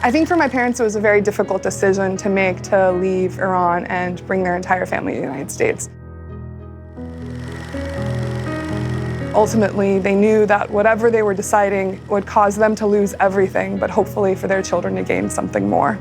I think for my parents, it was a very difficult decision to make to leave Iran and bring their entire family to the United States. Ultimately, they knew that whatever they were deciding would cause them to lose everything, but hopefully for their children to gain something more.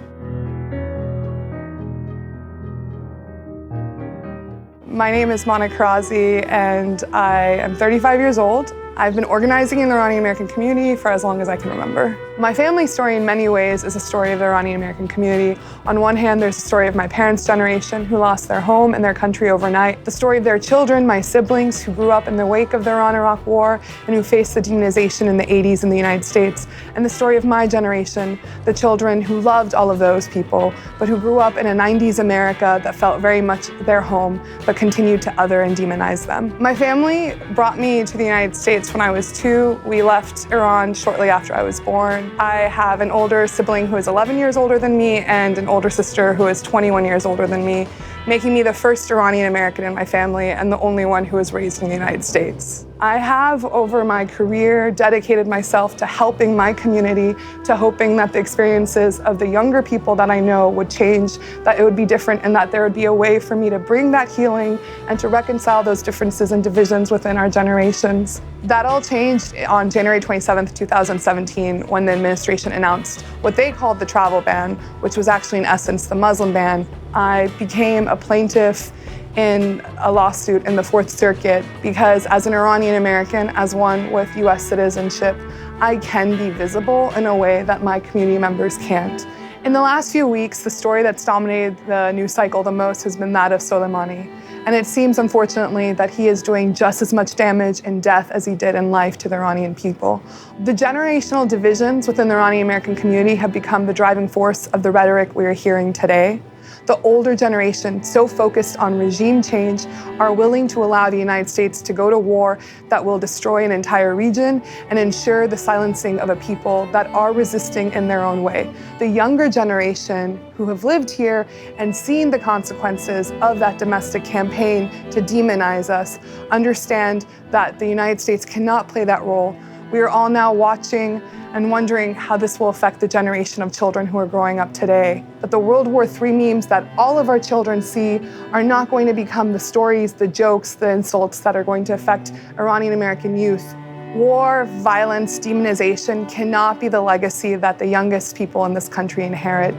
My name is Mana Kharrazi, and I am 35 years old. I've been organizing in the Iranian-American community for as long as I can remember. My family story in many ways is a story of the Iranian-American community. On one hand, there's the story of my parents' generation who lost their home and their country overnight, the story of their children, my siblings, who grew up in the wake of the Iran-Iraq War and who faced the demonization in the 80s in the United States, and the story of my generation, the children who loved all of those people, but who grew up in a 90s America that felt very much their home, but continued to other and demonize them. My family brought me to the United States when I was 2. We left Iran shortly after I was born. I have an older sibling who is 11 years older than me and an older sister who is 21 years older than me, making me the first Iranian American in my family and the only one who was raised in the United States. I have, over my career, dedicated myself to helping my community, to hoping that the experiences of the younger people that I know would change, that it would be different, and that there would be a way for me to bring that healing and to reconcile those differences and divisions within our generations. That all changed on January 27th, 2017, when the administration announced what they called the travel ban, which was actually in essence the Muslim ban. I became a plaintiff in a lawsuit in the Fourth Circuit because as an Iranian American, as one with US citizenship, I can be visible in a way that my community members can't. In the last few weeks, the story that's dominated the news cycle the most has been that of Suleimani. And it seems, unfortunately, that he is doing just as much damage in death as he did in life to the Iranian people. The generational divisions within the Iranian American community have become the driving force of the rhetoric we are hearing today. The older generation, so focused on regime change, are willing to allow the United States to go to war that will destroy an entire region and ensure the silencing of a people that are resisting in their own way. The younger generation, who have lived here and seen the consequences of that domestic campaign to demonize us, understand that the United States cannot play that role. We are all now watching and wondering how this will affect the generation of children who are growing up today. But the World War III memes that all of our children see are not going to become the stories, the jokes, the insults that are going to affect Iranian American youth. War, violence, demonization cannot be the legacy that the youngest people in this country inherit.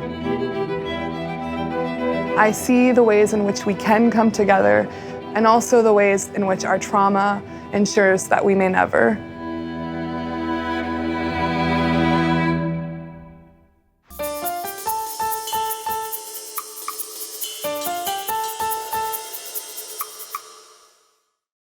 I see the ways in which we can come together and also the ways in which our trauma ensures that we may never.